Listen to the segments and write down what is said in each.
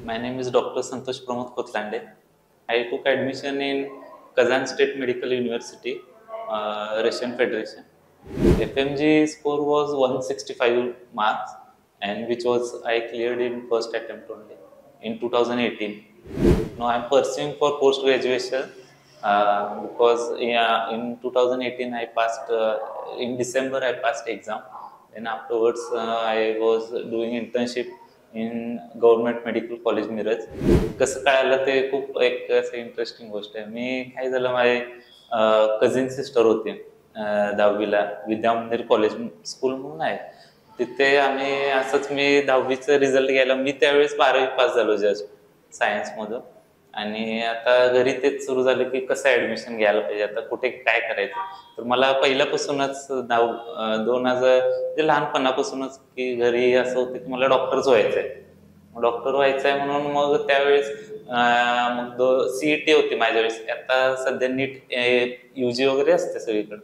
My name is Dr. Santosh Pramod Kotlande. I took admission in Kazan State Medical University, Russian Federation. FMG score was 165 marks, and which was I cleared in first attempt only in 2018. Now I'm pursuing for post graduation because in 2018 I passed in December I passed exam. Then afterwards I was doing internship in government medical college Miraj. कसं काय आलं ते खूप एक असं interesting गोष्ट आहे. मी काय झालं माझे कझिन सिस्टर होती 10वीला विद्या मंदिर कॉलेज स्कूल म्हणून आहे. तिथे आम्ही असंच मी 10वीचा रिझल्ट घ्यायला मी त्यावेळेस 12वी पास झालो जस्ट सायन्समधून. आणि आता घरी तेच सुरू झालं की कसं ऍडमिशन घ्यायला पाहिजे, आता कुठे काय करायचं. तर मला पहिल्यापासूनच 2000 म्हणजे लहानपणापासूनच की घरी असं होतं की मला डॉक्टरच व्हायचंय. डॉक्टर व्हायचंय म्हणून मग त्यावेळेस मग सीईटी होती माझ्या वेळेस. आता सध्या नीट यूजी वगैरे असते सगळीकडे.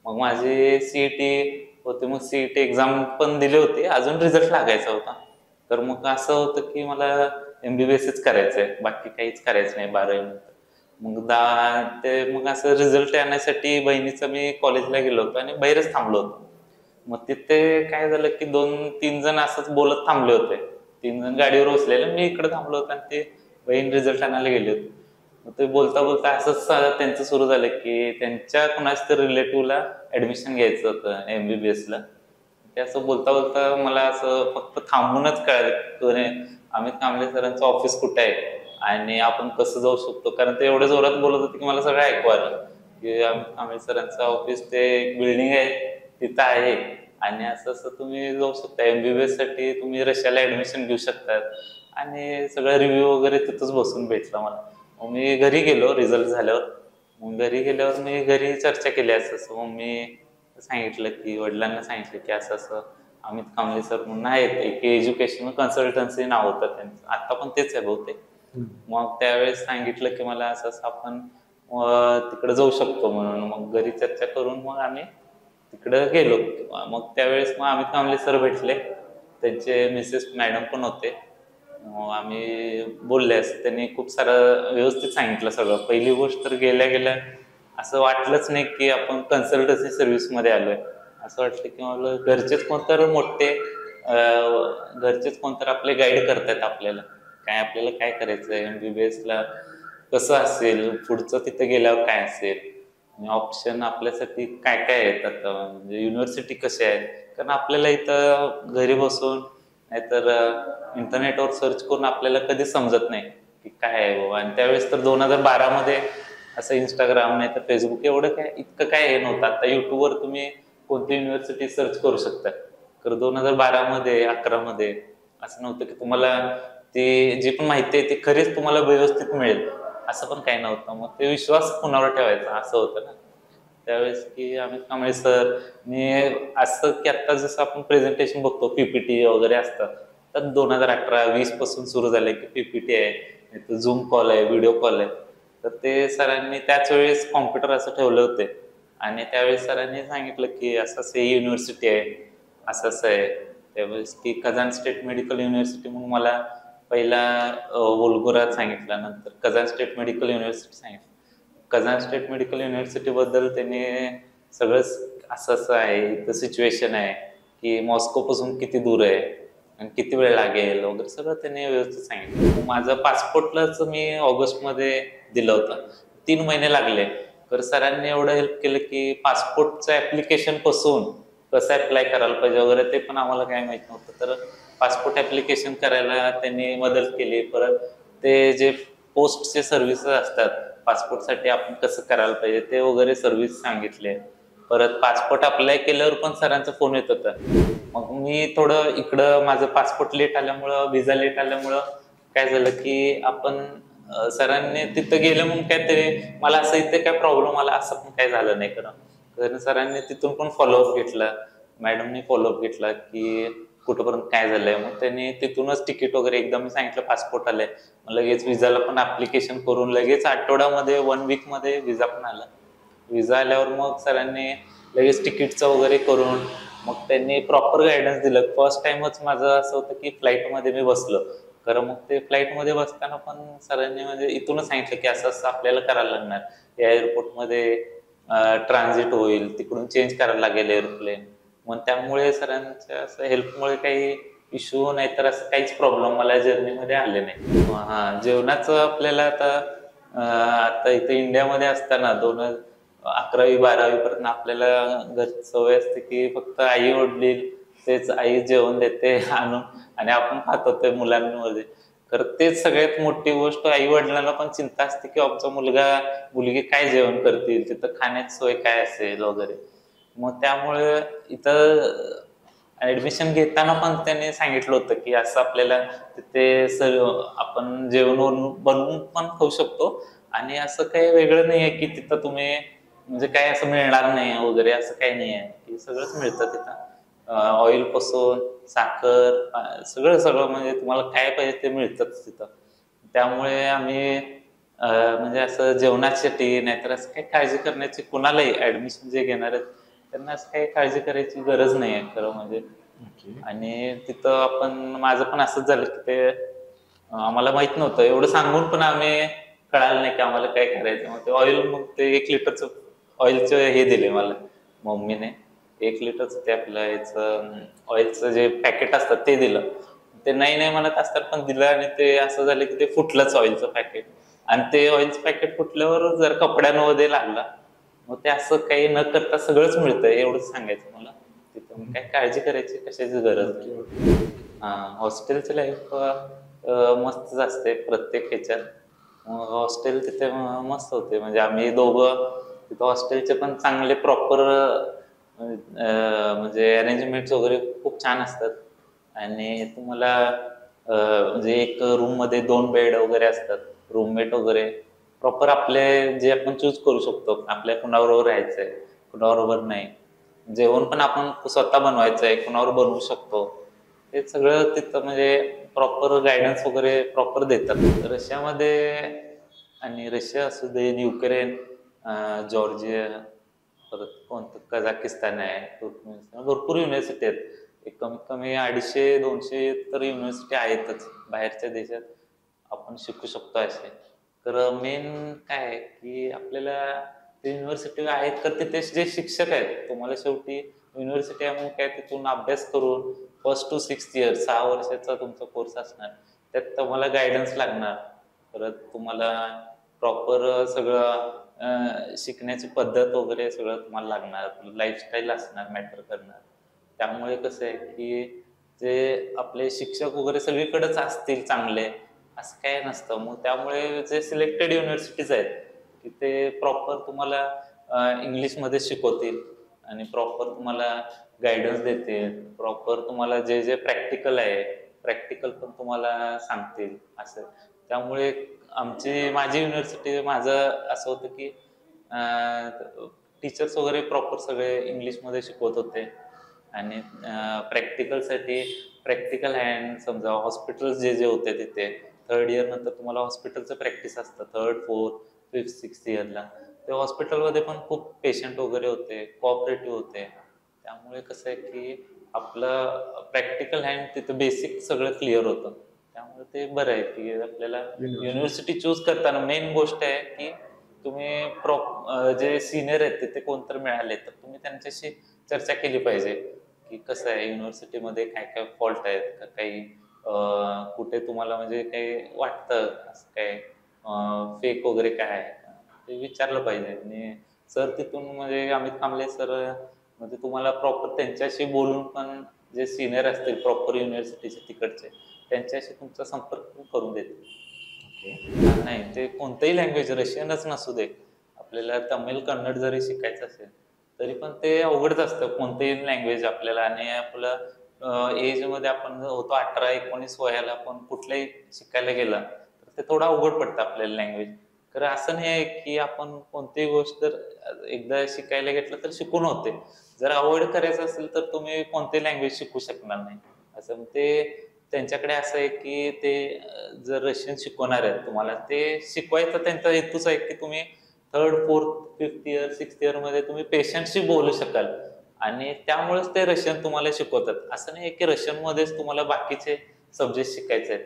मग माझी सीईटी होते, मग सीईटी एक्झाम पण दिली होती, अजून रिझल्ट लागायचा होता. तर मग असं होतं की मला एमबीबीएसच करायचंय, बाकी काहीच करायचं नाही 12वी नंतर. मग असं रिझल्ट आणण्यासाठी बहिणीचं मी कॉलेजला गेलो होतो आणि बाहेरच थांबलो होतो. मग तिथे काय झालं की 2-3 जण असंच बोलत थांबले होते. 3 जण गाडीवर बसलेले, मी इकडे थांबलो होतो आणि ते बहीण रिझल्ट आणायला गेले होते. मग ते बोलता बोलता असंच त्यांचं सुरू झालं की त्यांच्या कुणाच तर रिलेटिव्हला ऍडमिशन घ्यायचं होतं एमबीबीएसला. ते असं बोलता बोलता मला असं फक्त थांबूनच कळलं अमित कांबळे सरांचं ऑफिस कुठे आहे आणि आपण कसं जाऊ शकतो. कारण ते एवढ्या जोरात बोलत होते की मला सगळं ऐकू आलं की अमित कांबळे सरांचं ऑफिस ते एक बिल्डिंग आहे तिथं आहे आणि असं असं तुम्ही जाऊ शकता, एमबीबीएस साठी तुम्ही रशियाला ऍडमिशन घेऊ शकतात. आणि सगळं रिव्ह्यू वगैरे तिथंच बसून भेटला मला. मग मी घरी गेलो रिझल्ट झाल्यावर. मग घरी गेल्यावर मी घरी चर्चा केली असं. मग मी सांगितलं की वडिलांना सांगितलं की असं असं अमित कांबळे सर म्हणून आहेत, एक एज्युकेशनल कन्सल्टन्सी नाव होतं त्यांचं, आता पण तेच आहे बहुतेक. मग त्यावेळेस सांगितलं की मला असं असं आपण तिकडे जाऊ शकतो म्हणून. मग घरी चर्चा करून मग आम्ही तिकडे गेलो. मग त्यावेळेस मग अमित कांबळे सर भेटले, त्यांचे मिसेस मॅडम पण होते. आम्ही बोलले असं, त्यांनी खूप सारं व्यवस्थित सांगितलं सगळं. पहिली गोष्ट तर गेल्या गेल्या असं वाटलंच नाही की आपण कन्सल्टन्सी सर्व्हिसमध्ये आलोय. असं वाटलं की मला घरचेच कोणतर मोठे घरचेच कोणतर आपले गाईड करतायत आपल्याला, काय आपल्याला काय करायचंय, एमबीबीएसला कसं असेल, पुढचं तिथे गेल्यावर काय असेल आणि ऑप्शन आपल्यासाठी काय काय आहेत, आता म्हणजे युनिव्हर्सिटी कशी आहे. कारण आपल्याला इथं घरी बसून नाहीतर इंटरनेटवर सर्च करून आपल्याला कधीच समजत नाही की काय आहे बाबा. आणि त्यावेळेस तर 2012 मध्ये असं इंस्टाग्राम नाही तर फेसबुक एवढं काय इतकं काय हे नव्हतं. आता युट्यूबवर तुम्ही कोणती युनिव्हर्सिटी सर्च करू शकता. तर 2012 मध्ये 11 मध्ये असं नव्हतं की तुम्हाला ते जी पण माहिती आहे ती खरीच तुम्हाला व्यवस्थित मिळेल असं पण काही नव्हतं. मग ते विश्वास कुणावर ठेवायचा असं होतं ना त्यावेळेस. की अमित कांबळे सर मी असं की आता जसं आपण प्रेझेंटेशन बघतो पीपीटी वगैरे असतं, तर 2018-20 पासून सुरू झालंय की पीपीटी आहे, झूम कॉल आहे, व्हिडिओ कॉल आहे. तर ते सरांनी त्याच वेळेस कॉम्प्युटर असं ठेवले होते आणि त्यावेळेस सरांनी सांगितलं की असं असं युनिव्हर्सिटी आहे, असं असं आहे. त्यावेळेस की कझान स्टेट मेडिकल युनिव्हर्सिटी म्हणून मला पहिला वोल्गोरात सांगितलं, नंतर कझान स्टेट मेडिकल युनिव्हर्सिटी सांगितलं. कझान स्टेट मेडिकल युनिव्हर्सिटी बद्दल त्यांनी सगळंच असं असं आहे, इथं सिच्युएशन आहे की मॉस्को पासून किती दूर आहे आणि किती वेळ लागेल वगैरे सगळं त्यांनी व्यवस्थित सांगितलं. माझं पासपोर्टलाच मी ऑगस्टमध्ये दिलं होतं, 3 महिने लागले. तर सरांनी एवढं हेल्प केलं की पासपोर्टचं ऍप्लिकेशन पासून कसं अप्लाय करायला पाहिजे वगैरे ते पण आम्हाला काय माहित नव्हतं. तर पासपोर्ट ऍप्लिकेशन करायला त्यांनी मदत केली. परत ते जे पोस्टचे सर्व्हिसेस असतात पासपोर्टसाठी आपण कसं करायला पाहिजे ते वगैरे सर्व्हिस सांगितले. परत पासपोर्ट अप्लाय केल्यावर पण सरांचा फोन येत होता. मग मी थोडं इकडं माझं पासपोर्ट लेट आल्यामुळं व्हिसा लेट आल्यामुळं काय झालं की आपण सरांनी तिथं गेलं म्हणून काहीतरी मला असं इथे काय प्रॉब्लेम आला असं पण काय झालं नाही. कारण सरांनी तिथून पण फॉलोअप घेतला, मॅडमनी फॉलोअप घेतला की कुठंपर्यंत काय झालंय. मग त्यांनी तिथूनच तिकीट वगैरे एकदा मी सांगितलं पासपोर्ट आलंय, लगेच विजाला पण ऍप्लिकेशन करून लगेच आठवड्यामध्ये 1 वीक मध्ये विजा पण आला. विजा आल्यावर मग सरांनी लगेच तिकीटचं वगैरे करून मग त्यांनी प्रॉपर गायडन्स दिलं. फर्स्ट टाइमच माझं असं होतं की फ्लाईटमध्ये मी बसलो, खरं मग ते फ्लाईटमध्ये बसताना पण सरांनी म्हणजे इथूनच सांगितलं की असं असं आपल्याला करायला लागणार, या एअरपोर्टमध्ये ट्रान्झिट होईल, तिकडून चेंज करायला लागेल एअरप्लेन. मग त्यामुळे सरांच्या असं हेल्पमुळे काही इश्यू नाही तर असं काहीच प्रॉब्लेम मला जर्नीमध्ये आले नाही. हा, जेवणाचं आपल्याला आता इथे इंडियामध्ये असताना 11वी-12वी पर्यंत आपल्याला घरची सवय असते की फक्त आई वडील तेच, आई जेवण देते आणून आणि आपण खातो ते मुलांमध्ये. तर तेच सगळ्यात मोठी गोष्ट, आई वडिलांना पण चिंता असते की आमचा मुलगी काय जेवण करतील, तिथं खाण्याची सोय काय असेल वगैरे. मग त्यामुळे इथं ऍडमिशन घेताना पण त्यांनी सांगितलं होतं की असं आपल्याला तिथे आपण जेवण बनवून पण खाऊ शकतो आणि असं काही वेगळं नाही आहे की तिथं तुम्ही म्हणजे काय असं मिळणार नाही वगैरे, असं काही नाही आहे की सगळंच मिळतं तिथं. ऑइल पासून साखर, सगळं सगळं म्हणजे तुम्हाला काय पाहिजे ते मिळतंच तिथं. त्यामुळे आम्ही म्हणजे असं जेवणासाठी नाहीतर असं काही काळजी करण्याची, कुणालाही ऍडमिशन जे घेणार आहेत त्यांना असं काही काळजी करायची गरज नाही आहे खरं म्हणजे. ओके. आणि तिथं माझं पण असंच झालं की ते आम्हाला माहित नव्हतं, एवढं सांगून पण कळालं नाही की आम्हाला काय करायचं. मग ते ऑइल, मग ते 1 लिटरचं ऑइलचं हे दिले मला मम्मीने. 1 लिटरचं ते आपलं याचं ऑइलचं जे पॅकेट असतात ते दिलं. ते नाही नाही म्हणत असतात पण दिलं आणि ते असं झालं की ते फुटलंच ऑइलचं पॅकेट. आणि ते ऑइलचं पॅकेट फुटल्यावर जर कपड्यांमध्ये लागला, मग ते असं काही न करता सगळंच मिळतं एवढंच सांगायचं मला. तिथं मग काही काळजी करायची कशाची गरज ओके, नाही. ओके. हॉस्टेलची लाईफ मस्तच असते प्रत्येक ह्याच्यात. हॉस्टेल तिथे मस्त होते, म्हणजे आम्ही दोघं तिथं हॉस्टेलचे पण चांगले प्रॉपर म्हणजे अरेंजमेंट्स वगैरे खूप छान असतात. आणि तुम्हाला म्हणजे एक रूम मध्ये 2 बेड वगैरे असतात, रूममेट वगैरे प्रॉपर आपले जे आपण चूज करू शकतो, आपल्या कुणाबरोबर राहायचंय कुणाबरोबर नाही. जेवण पण आपण स्वतः बनवायचंय, कुणावर बनवू शकतो. हे सगळं तिथं म्हणजे प्रॉपर गायडन्स वगैरे प्रॉपर देतात. रशियामध्ये आणि रशिया असू दे, युक्रेन, जॉर्जिया, परत कोणतं कझाकिस्तान आहे, तुर्कमेनिस्तान, भरपूर युनिव्हर्सिटी आहेत. एक कमीत कमी 250-200 तर युनिव्हर्सिटी आहेतच बाहेरच्या देशात आपण शिकू शकतो असे. तर मेन काय आहे की आपल्याला ते युनिव्हर्सिटी आहेत तर तिथे जे शिक्षक आहेत, तुम्हाला शेवटी युनिव्हर्सिटी आहे म्हणून काय तिथून अभ्यास करून 1st to 6th इयर 6 वर्षाचा तुमचा कोर्स असणार. त्यात तुम्हाला गायडन्स लागणार. परत तुम्हाला प्रॉपर सगळं शिकण्याची पद्धत वगैरे सगळं तुम्हाला लागणार. लाईफस्टाईल असणार, मॅटर करणार. त्यामुळे कसं आहे की जे आपले शिक्षक वगैरे सगळीकडेच असतील चांगले, असं काही नसतं. मग त्यामुळे जे सिलेक्टेड युनिव्हर्सिटीज आहेत तिथे प्रॉपर तुम्हाला इंग्लिशमध्ये शिकवतील आणि प्रॉपर तुम्हाला गायडन्स देतील. प्रॉपर तुम्हाला जे जे प्रॅक्टिकल आहे, प्रॅक्टिकल पण तुम्हाला सांगतील असं. त्यामुळे माझी युनिव्हर्सिटी माझं असं होतं की टीचर्स वगैरे प्रॉपर सगळे इंग्लिशमध्ये शिकवत होते. आणि प्रॅक्टिकलसाठी प्रॅक्टिकल हँड, समजा हॉस्पिटल्स जे जे होते तिथे 3rd इयर नंतर तुम्हाला हॉस्पिटलचं प्रॅक्टिस असतं 3rd, 4th, 5th, 6th इयरला. ते हॉस्पिटलमध्ये पण खूप पेशंट वगैरे होते, कोऑपरेटिव्ह होते. त्यामुळे कसं आहे की आपलं प्रॅक्टिकल हँड तिथं बेसिक सगळं क्लिअर होतं. त्यामुळे ते बरं आहे की आपल्याला युनिव्हर्सिटी. युनिव्हर्सिटी चूज करताना मेन गोष्ट आहे की तुम्ही जे सिनियर आहेत तिथे कोणतरी मिळाले तर तुम्ही त्यांच्याशी चर्चा केली पाहिजे की कसं आहे युनिव्हर्सिटीमध्ये काय काय फॉल्ट आहेत का, काही कुठे तुम्हाला म्हणजे काही वाटतं असं काय फेक वगैरे काय आहे का, ते विचारलं पाहिजे. आणि सर तिथून म्हणजे अमित कांबळे सर म्हणजे तुम्हाला प्रॉपर त्यांच्याशी बोलून पण जे सिनियर असतील प्रॉपर युनिव्हर्सिटीचे तिकडचे त्यांच्याशी तुमचा संपर्क करून देतील. ओके. नाही, ते कोणतंही लँग्वेज, रशियनच नसू दे, आपल्याला तमिळ कन्नड जरी शिकायचं असेल तरी पण ते अवघडच असतं कोणतेही लँग्वेज आपल्याला. आणि आपलं एजमध्ये आपण होतो 18-19 वयाला, पण कुठलंही शिकायला गेलं तर ते थोडं अवघड पडतं आपल्याला लँग्वेज. तर असं नाही आहे की आपण कोणतीही गोष्ट जर एकदा शिकायला घेतलं तर शिकून होते. जर अवॉइड करायचं असेल तर तुम्ही कोणती लँग्वेज शिकू शकणार नाही. असं ते त्यांच्याकडे असं आहे की ते जर रशियन शिकवणार आहेत तुम्हाला, ते शिकवायचा त्यांचा हेतूच आहे की तुम्ही 3rd, 4th, 5th year, 6th year मध्ये तुम्ही पेशंटशी बोलू शकाल. आणि त्यामुळेच ते रशियन तुम्हाला शिकवतात. असं नाही की रशियन मध्येच तुम्हाला बाकीचे सब्जेक्ट शिकायचे आहेत.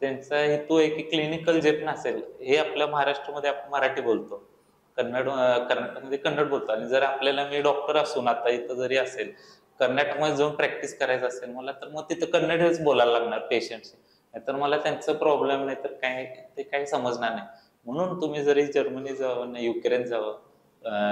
त्यांचा हेतू आहे की क्लिनिकल जे पण असेल हे आपल्या महाराष्ट्रामध्ये आपण मराठी बोलतो, कर्नाटकमध्ये कन्नड बोलतो. आणि जर आपल्याला मी डॉक्टर असून आता इथं जरी असेल, कर्नाटकमध्ये जाऊन प्रॅक्टिस करायचं असेल मला, तर मग तिथं कन्नडच बोलायला लागणार पेशंटशी. नाहीतर मला त्यांचं प्रॉब्लेम नाही तर काय ते काही समजणार नाही. म्हणून तुम्ही जरी जर्मनी जावं ना युक्रेन जावं,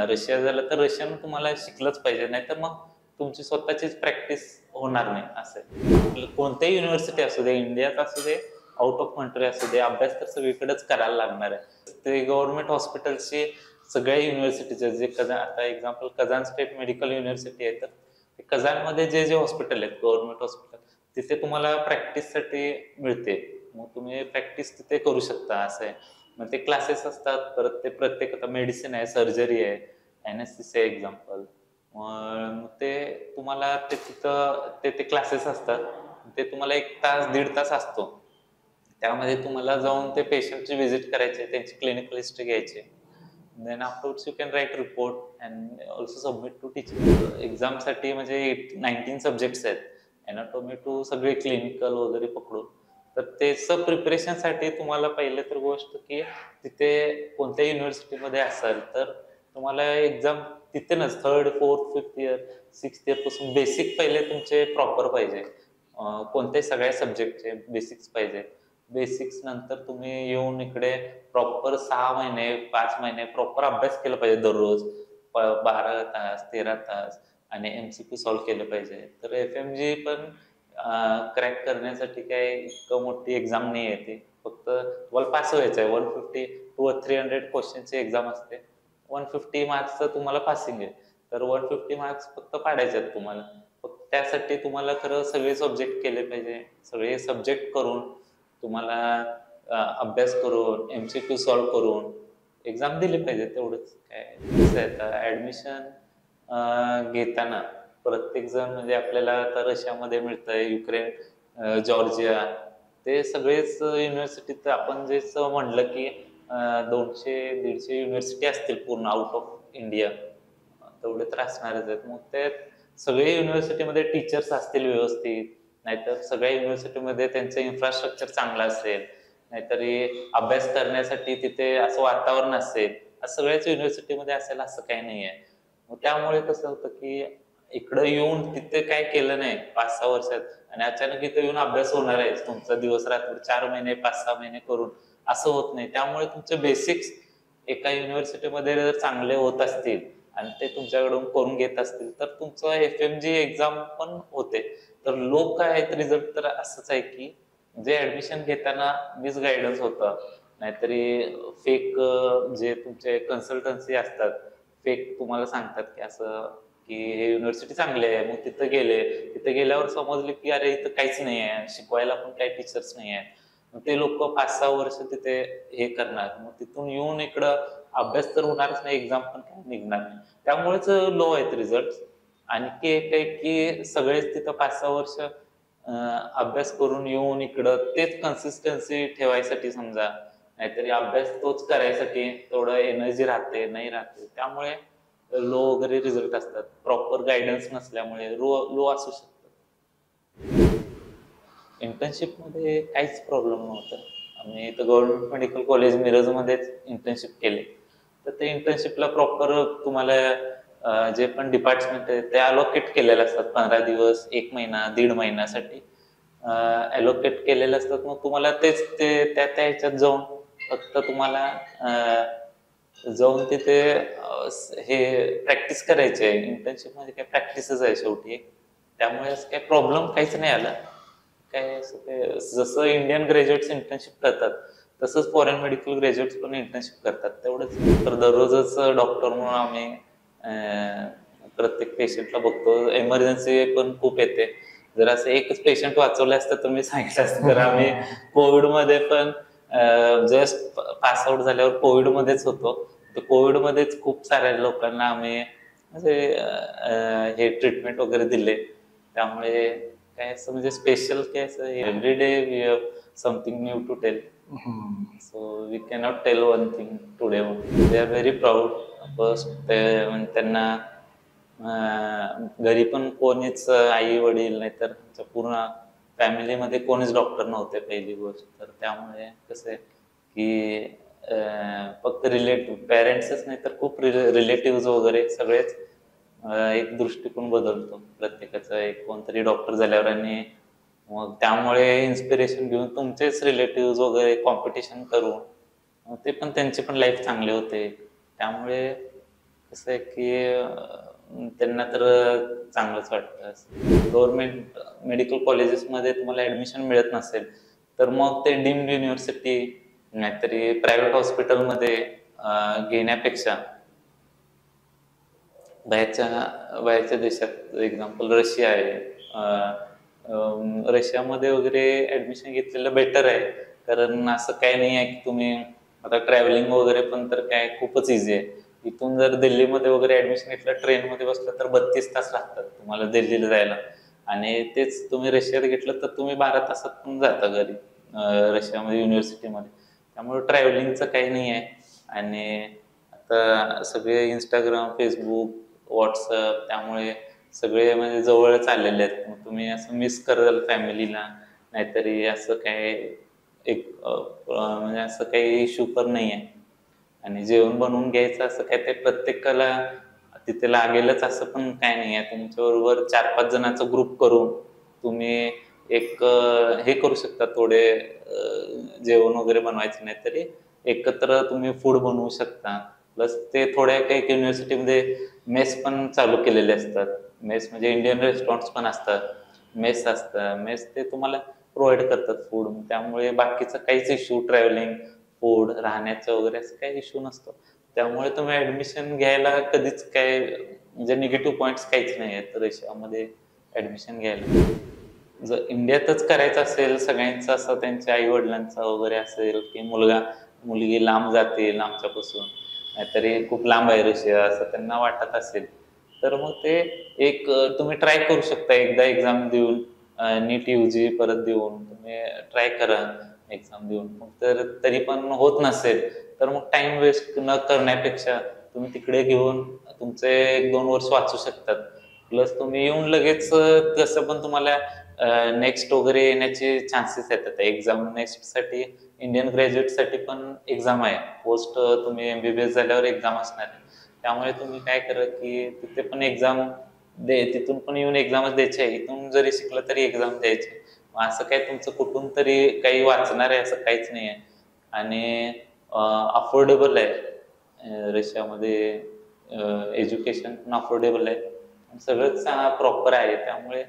रशिया झालं तर रशियन तुम्हाला शिकलंच पाहिजे, नाहीतर मग तुमची स्वतःचीच प्रॅक्टिस होणार नाही. असं आहे. कोणत्याही युनिव्हर्सिटी असू दे, इंडियात असू दे, आउट ऑफ कंट्री असू दे, अभ्यास तर सगळीकडेच करायला लागणार आहे. ते गव्हर्नमेंट हॉस्पिटलची सगळ्या युनिव्हर्सिटीचे जे आता example Kazan state medical university आहे, तर कझानमध्ये जे जे हॉस्पिटल आहेत गव्हर्नमेंट हॉस्पिटल, तिथे तुम्हाला प्रॅक्टिससाठी मिळते. मग तुम्ही प्रॅक्टिस तिथे करू शकता. असं आहे. मग ते क्लासेस असतात. परत ते प्रत्येक आता मेडिसिन आहे, सर्जरी आहे, एनएससी आहे एक्झाम्पल. मग ते तुम्हाला ते तिथं ते क्लासेस असतात. ते तुम्हाला 1 तास 1.5 तास असतो. त्यामध्ये तुम्हाला जाऊन ते पेशंटची व्हिजिट करायची, त्यांची क्लिनिकल हिस्ट्री घ्यायची. Then afterwards you can write report and also submit to teacher. एक्झामसाठी म्हणजे 19 सब्जेक्ट्स आहेत. एनाटॉमी टू सगळे क्लिनिकल वगैरे पकडून. तर त्याचं प्रिपरेशनसाठी तुम्हाला पहिले तर गोष्ट की तिथे कोणत्या युनिव्हर्सिटीमध्ये असाल तर तुम्हाला एक्झाम तिथेच 3rd, 4th, 5th year, 6th year पासून बेसिक पहिले तुमचे प्रॉपर पाहिजे. कोणत्याही सगळ्या सब्जेक्टचे बेसिक्स पाहिजे. बेसिक्स नंतर तुम्ही येऊन इकडे प्रॉपर 6 महिने 5 महिने प्रॉपर अभ्यास केला पाहिजे दररोज. 12 तास 13 तास आणि MCQ सॉल्व्ह केलं पाहिजे. तर FMG पण क्रॅक करण्यासाठी काय इतकं मोठी एक्झाम नाही आहे ती. फक्त तुम्हाला पास व्हायचं आहे. 150 टू 300 क्वेश्चनची एक्झाम असते. 150 मार्क्सचं तुम्हाला पासिंग आहे. तर 150 मार्क्स फक्त पाडायचे आहेत तुम्हाला. फक्त त्यासाठी तुम्हाला खरं सगळे सब्जेक्ट केले पाहिजे. सगळे सब्जेक्ट करून तुम्हाला अभ्यास करून MCQ सॉल्व्ह करून एक्झाम दिली पाहिजे. तेवढंच काय. कसं आहे आता ऍडमिशन घेताना प्रत्येक जण म्हणजे आपल्याला आता रशियामध्ये मिळतंय, युक्रेन, जॉर्जिया, ते सगळेच युनिव्हर्सिटीत आपण जे म्हणलं की 200-150 युनिव्हर्सिटी असतील पूर्ण आउट ऑफ इंडिया, तेवढे तर असणारच आहेत. मग ते सगळे युनिव्हर्सिटीमध्ये टीचर्स असतील व्यवस्थित, नाहीतर सगळ्या युनिव्हर्सिटीमध्ये त्यांचं इन्फ्रास्ट्रक्चर चांगलं असेल, नाहीतरी अभ्यास करण्यासाठी तिथे असं वातावरण असेल, सगळ्याच युनिव्हर्सिटीमध्ये असेल असं काही नाही आहे. मग त्यामुळे कसं होतं की इकडं येऊन तिथे काय केलं नाही 5-6 वर्षात आणि अचानक इथं येऊन अभ्यास होणार आहे तुमचा दिवस रात्र 4 महिने 5-6 महिने करून, असं होत नाही. त्यामुळे तुमचे बेसिक्स एका युनिव्हर्सिटीमध्ये जर चांगले होत असतील आणि ते तुमच्याकडून करून घेत असतील तर तुमचं FMG एक्झाम पण होते. तर लोक काय आहेत रिझल्ट तर असंच आहे की जे ऍडमिशन घेताना मिसगायडन्स होतं, नाहीतरी फेक जे तुमचे कन्सल्टन्सी असतात, फेक तुम्हाला सांगतात की असं की हे युनिव्हर्सिटी चांगली आहे. मग तिथे गेल्यावर समजले की अरे इथं काहीच नाही आहे, शिकवायला पण काही टीचर्स नाही आहेत. मग ते लोक 5-6 वर्ष तिथे हे करणार. मग तिथून येऊन इकडं अभ्यास तर होणारच नाही, एक्झाम पण काही निघणार नाही. त्यामुळेच लो आहेत रिझल्ट. आणखी एक आहे की सगळेच तिथं 5-6 वर्ष अभ्यास करून येऊन इकडं तेच कन्सिस्टन्सी ठेवायसाठी समजा, नाहीतरी अभ्यास तोच करायसाठी तेवढं एनर्जी राहते नाही राहते. त्यामुळे लो वगैरे रिझल्ट असतात. प्रॉपर गायडन्स नसल्यामुळे लो असू शकतात. इंटर्नशिपमध्ये काहीच प्रॉब्लेम नव्हता. आम्ही इथं गव्हर्नमेंट मेडिकल कॉलेज मिरजमध्येच इंटर्नशिप केली. तर ते इंटर्नशिपला प्रॉपर तुम्हाला जे पण डिपार्टमेंट आहे ते अलोकेट केलेले असतात. 15 दिवस, 1 महिना, 1.5 महिन्यासाठी अलोकेट केलेले असतात. मग तुम्हाला तेच ते त्या ह्याच्यात जाऊन फक्त तुम्हाला जाऊन तिथे हे प्रॅक्टिस करायची आहे. इंटर्नशिप मध्ये काय प्रॅक्टिसच आहे शेवटी एक. त्यामुळे काही प्रॉब्लेम काहीच नाही आला. काय असं ते जसं इंडियन ग्रॅज्युएट्स इंटर्नशिप करतात तसंच फॉरेन मेडिकल ग्रॅज्युएट्स पण इंटर्नशिप करतात. तेवढंच. तर दररोजच डॉक्टर म्हणून आम्ही प्रत्येक पेशंटला बघतो. एमर्जन्सी पण खूप येते. जर असं एकच पेशंट वाचवलं असतं तर मी सांगितलं असतं. तर आम्ही कोविडमध्ये पण जस्ट पास आउट झाल्यावर कोविडमध्येच होतो. तर कोविडमध्येच खूप साऱ्या लोकांना आम्ही हे ट्रीटमेंट वगैरे दिले. त्यामुळे काय असं म्हणजे स्पेशल काय असं every day we have something new to tell. So we cannot tell one thing today. They are very proud. First त्यांना घरी पण कोणीच आई वडील नाहीतर पूर्ण फॅमिलीमध्ये कोणीच डॉक्टर नव्हते पहिली गोष्ट. तर त्यामुळे कसं आहे की फक्त पॅरेंट्सच नाही तर खूप रिलेटिव्ह वगैरे सगळेच एक दृष्टिकोन बदलतो प्रत्येकाचा. एक कोणतरी डॉक्टर झाल्यावर आणि मग त्यामुळे इन्स्पिरेशन घेऊन तुमचेच रिलेटिव्ह वगैरे कॉम्पिटिशन करून ते पण त्यांची पण लाईफ चांगली होते. त्यामुळे कसं आहे की त्यांना तर चांगलंच वाटतं. गव्हर्नमेंट मेडिकल कॉलेजेसमध्ये तुम्हाला ऍडमिशन मिळत नसेल तर मग ते डीम्ड युनिव्हर्सिटी नाहीतरी प्रायव्हेट हॉस्पिटलमध्ये घेण्यापेक्षा बाहेरच्या देशात एक्झाम्पल रशिया आहे. रशियामध्ये वगैरे ऍडमिशन घेतलेलं बेटर आहे. कारण असं काही नाही आहे की तुम्ही आता ट्रॅव्हलिंग वगैरे पण तर काय खूपच इझी आहे. इथून जर दिल्लीमध्ये वगैरे ऍडमिशन घेतलं ट्रेनमध्ये बसलं तर 32 तास लागतात तुम्हाला दिल्लीला जायला. आणि तेच तुम्ही रशियात घेतलं तर तुम्ही 12 तासात पण जाता घरी रशियामध्ये युनिव्हर्सिटीमध्ये. त्यामुळे ट्रॅव्हलिंगचं काही नाही आहे. आणि आता सगळे इंस्टाग्राम, फेसबुक, व्हॉट्सअप त्यामुळे सगळे म्हणजे जवळच आलेले आहेत. मग तुम्ही असं मिस कराल फॅमिलीला नाहीतरी असं काय म्हणजे असं काही इश्यू पण नाही आहे. आणि जेवण बनवून घ्यायचं असं काय ते प्रत्येकाला तिथे लागेलच असं पण काय नाही आहे. तुमच्याबरोबर 4-5 जणांचा ग्रुप करून तुम्ही एक हे करू शकता थोडे जेवण वगैरे बनवायचं नाही तरी एकत्र तुम्ही फूड बनवू शकता. प्लस ते थोड्या काही युनिव्हर्सिटीमध्ये मेस पण चालू केलेले असतात. मेस म्हणजे इंडियन रेस्टॉरंट्स पण असतात, मेस असतात. मेस ते तुम्हाला प्रोव्हाइड करतात फूड. त्यामुळे बाकीचं काहीच इश्यू ट्रॅव्हलिंग, फूड, राहण्याचं वगैरे असं काही इश्यू नसतो. त्यामुळे तुम्ही ऍडमिशन घ्यायला कधीच काय म्हणजे निगेटिव्ह पॉईंट्स काहीच नाही आहेत रशियामध्ये ऍडमिशन घ्यायला. जर इंडियातच करायचं असेल सगळ्यांचं असं त्यांच्या आई वडिलांचा वगैरे असेल की मुलगी लांब जाते आमच्यापासून नाहीतरी खूप लांब आहे रशिया असं त्यांना वाटत असेल तर मग ते एक तुम्ही ट्राय करू शकता एकदा एक्झाम देऊन नीट UG परत देऊन तुम्ही ट्राय करा एक्झाम देऊन. मग तर तरी पण होत नसेल तर मग टाइम वेस्ट न करण्यापेक्षा तुम्ही तिकडे घेऊन तुमचे 1-2 वर्ष वाचू शकतात. प्लस तुम्ही येऊन लगेच कसं पण तुम्हाला नेक्स्ट वगैरे येण्याचे चान्सेस येतात. एक्झाम नेक्स्टसाठी इंडियन ग्रॅज्युएटसाठी पण एक्झाम आहे. पोस्ट तुम्ही MBBS झाल्यावर एक्झाम असणार आहे. त्यामुळे तुम्ही काय करा की तिथे पण एक्झाम तिथून पण येऊन एक्झामच द्यायची आहे. इथून जरी शिकलं तरी एक्झाम द्यायची. असं काही तुमचं कुठून तरी काही वाचणार आहे असं काहीच नाही आहे. आणि अफोर्डेबल आहे रशियामध्ये एज्युकेशन पण अफोर्डेबल आहे. सगळंच प्रॉपर आहे. त्यामुळे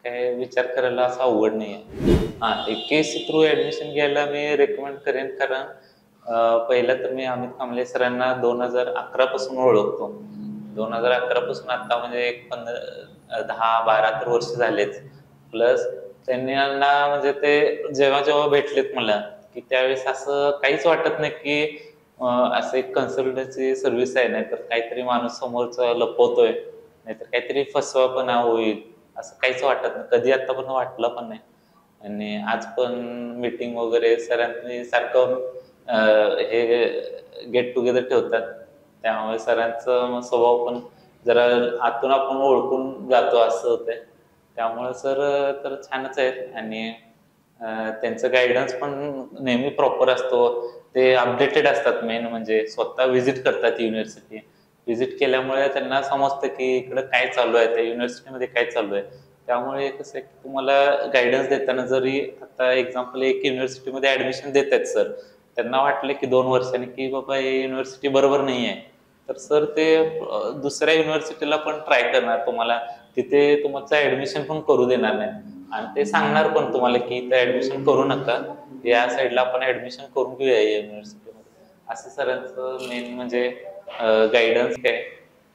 काय विचार करायला असं अवघड नाही आहे. AKC थ्रू ऍडमिशन घ्यायला मी रेकमेंड करेन कारण पहिलं तर मी अमित कांबळे सरांना 2011 पासून ओळखतो. 2011 पासून आता म्हणजे एक 10-12 तर वर्ष झालेच. प्लस त्यांना म्हणजे ते जेव्हा भेटलेत मला की त्यावेळेस असं काहीच वाटत नाही की असं एक कन्सल्टन्सी सर्व्हिस आहे नाहीतर काहीतरी माणूस समोरचा लपवतोय नाहीतर काहीतरी फसवापणा होईल असं काहीच वाटत नाही. कधी आतापर्यंत वाटलं पण नाही. आणि आज पण मीटिंग वगैरे सरांनी सारखं हे गेट टुगेदर ठेवतात. त्यामुळे सरांचं स्वभाव पण जरा आतून आपण ओळखून जातो असं होतंय. त्यामुळे सर तर छानच आहेत आणि त्यांचं गायडन्स पण नेहमी प्रॉपर असतो. ते अपडेटेड असतात. मेन म्हणजे स्वतः व्हिजिट करतात युनिव्हर्सिटी. व्हिजिट केल्यामुळे त्यांना समजतं की इकडं काय चालू आहे, त्या युनिव्हर्सिटीमध्ये काय चालू आहे. त्यामुळे कसं आहे की तुम्हाला गायडन्स देताना जरी आता एक्झाम्पल एक युनिव्हर्सिटीमध्ये ऍडमिशन देत आहेत सर, त्यांना वाटलं की 2 वर्षांनी की बाबा हे युनिव्हर्सिटी बरोबर नाही आहे, तर सर ते दुसऱ्या युनिव्हर्सिटीला पण ट्राय करणार तुम्हाला. तिथे तुमचं ऍडमिशन पण करू देणार नाही आणि ते सांगणार पण तुम्हाला की इथं ऍडमिशन करू नका, या साईडला आपण ऍडमिशन करून घेऊया या युनिव्हर्सिटीमध्ये. असं सरांचं मेन म्हणजे गायडन्स काय